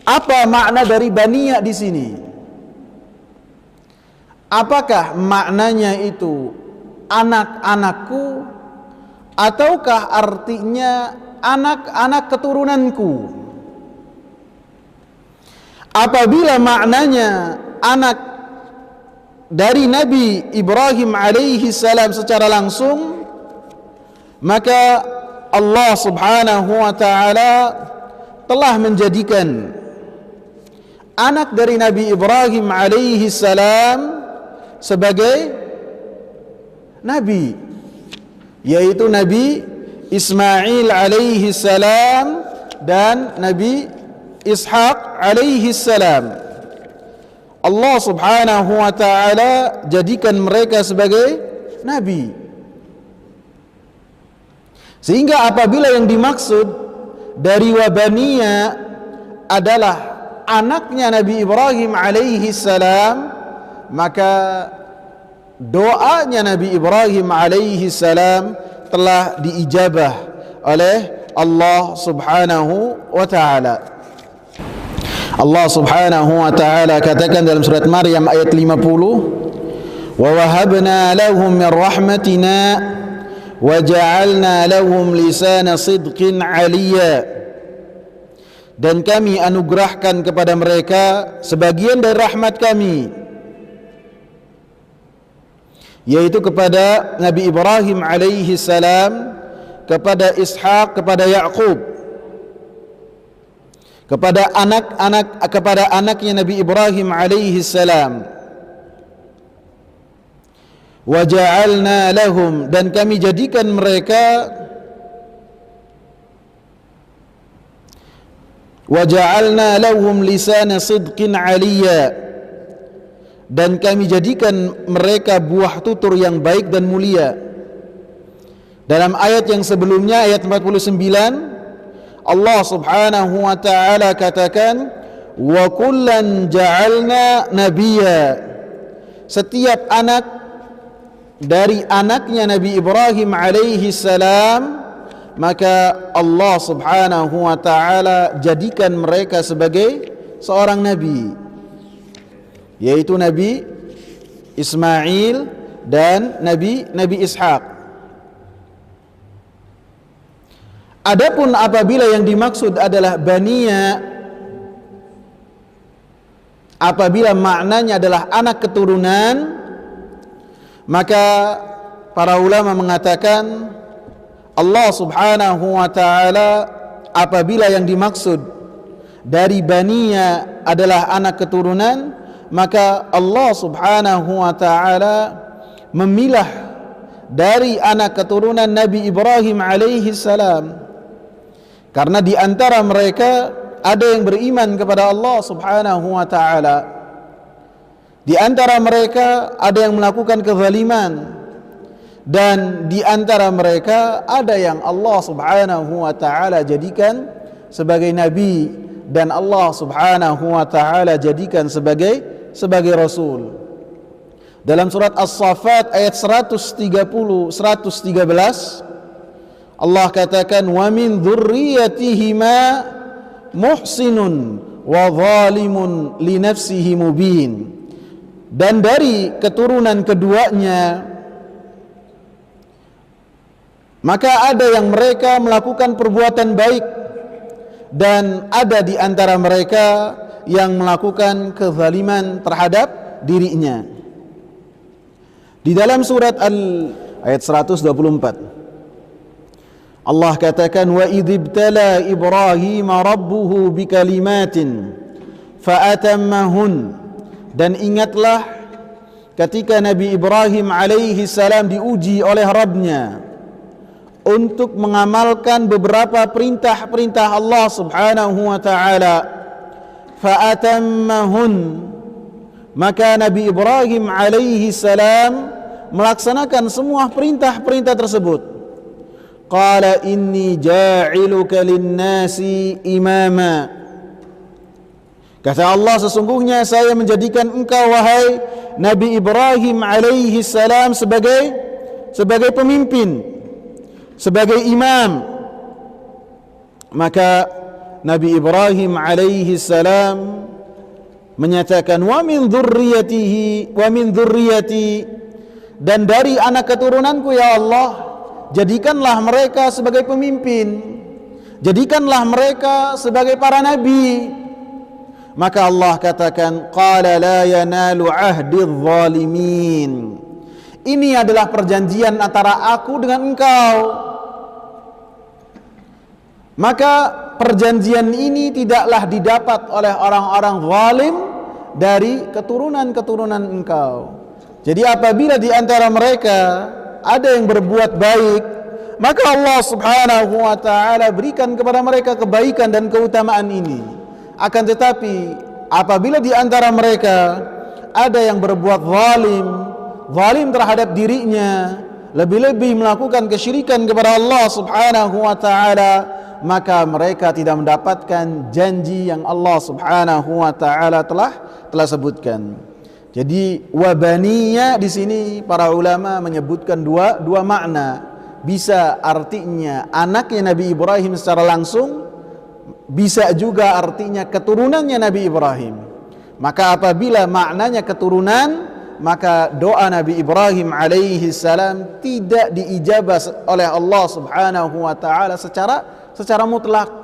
Apa makna dari baniya di sini? Apakah maknanya itu anak-anakku, ataukah artinya anak-anak keturunanku? Apabila maknanya anak dari Nabi Ibrahim alaihi salam secara langsung, maka Allah subhanahu wa ta'ala telah menjadikan anak dari Nabi Ibrahim alaihi salam sebagai nabi, yaitu Nabi Ismail alaihi salam dan Nabi Ishaq alaihi salam. Allah subhanahu wa ta'ala jadikan mereka sebagai nabi. Sehingga apabila yang dimaksud dari wabaniya adalah anaknya Nabi Ibrahim alaihi salam, maka doanya Nabi Ibrahim alaihi salam telah diijabah oleh Allah subhanahu wa ta'ala. Allah subhanahu wa ta'ala katakan dalam surat Maryam ayat 50, wa wahabna lahum min rahmatina wa ja'alna lahum lisana sidqin aliyya, dan kami anugerahkan kepada mereka sebagian dari rahmat kami, yaitu kepada Nabi Ibrahim alaihi salam, kepada Ishaq, kepada Yaqub, kepada anaknya Nabi Ibrahim alaihi salam. Wa ja'alna lahum, dan kami jadikan mereka, wa ja'alna lahum lisana sidqin aliyya, dan kami jadikan mereka buah tutur yang baik dan mulia. Dalam ayat yang sebelumnya, ayat 49, Allah subhanahu wa ta'ala katakan, wa kullan ja'alna nabiyya, setiap anak dari anaknya Nabi Ibrahim alaihi salam, maka Allah subhanahu wa ta'ala jadikan mereka sebagai seorang nabi, yaitu Nabi Ismail dan Nabi Ishaq. Adapun apabila yang dimaksud adalah baniya, apabila maknanya adalah anak keturunan, maka para ulama mengatakan Allah subhanahu wa ta'ala apabila yang dimaksud dari baniya adalah anak keturunan, maka Allah subhanahu wa ta'ala memilah dari anak keturunan Nabi Ibrahim alaihi salam, karena di antara mereka ada yang beriman kepada Allah subhanahu wa ta'ala, di antara mereka ada yang melakukan kezaliman, dan di antara mereka ada yang Allah subhanahu wa ta'ala jadikan sebagai nabi, dan Allah subhanahu wa ta'ala jadikan sebagai rasul. Dalam surat As-Saffat ayat 113, Allah katakan, wa min dzurriyyatihima muhsinun wa zalimun li nafsihi mubin, dan dari keturunan keduanya maka ada yang mereka melakukan perbuatan baik, dan ada di antara mereka yang melakukan kezaliman terhadap dirinya. Di dalam surat ayat 124 Allah katakan, wa idzibtala Ibrahim rabbuhu bikalimatin fa'atammahun, dan ingatlah ketika Nabi Ibrahim alaihi salam diuji oleh Rabbnya untuk mengamalkan beberapa perintah-perintah Allah subhanahu wa ta'ala. Fa'atammahun, maka Nabi Ibrahim alaihi salam melaksanakan semua perintah-perintah tersebut. Qala inni ja'iluka linnasi imama, kata Allah, sesungguhnya saya menjadikan engkau wahai Nabi Ibrahim alaihi salam sebagai pemimpin, sebagai imam. Maka Nabi Ibrahim alaihi salam menyatakan wa min dzurriyyati, dan dari anak keturunanku ya Allah, jadikanlah mereka sebagai pemimpin, jadikanlah mereka sebagai para nabi. Maka Allah katakan qala la yanalu ahdidz zalimin, ini adalah perjanjian antara aku dengan engkau. Maka perjanjian ini tidaklah didapat oleh orang-orang zalim dari keturunan-keturunan engkau. Jadi apabila di antara mereka ada yang berbuat baik, maka Allah subhanahu wa ta'ala berikan kepada mereka kebaikan dan keutamaan ini. Akan tetapi apabila di antara mereka ada yang berbuat zalim terhadap dirinya, lebih-lebih melakukan kesyirikan kepada Allah subhanahu wa ta'ala, maka mereka tidak mendapatkan janji yang Allah subhanahu wa ta'ala telah sebutkan. Jadi wabaniya di sini para ulama menyebutkan dua makna. Bisa artinya anaknya Nabi Ibrahim secara langsung, bisa juga artinya keturunannya Nabi Ibrahim. Maka apabila maknanya keturunan, maka doa Nabi Ibrahim alaihi salam tidak diijabah oleh Allah subhanahu wa ta'ala secara mutlak.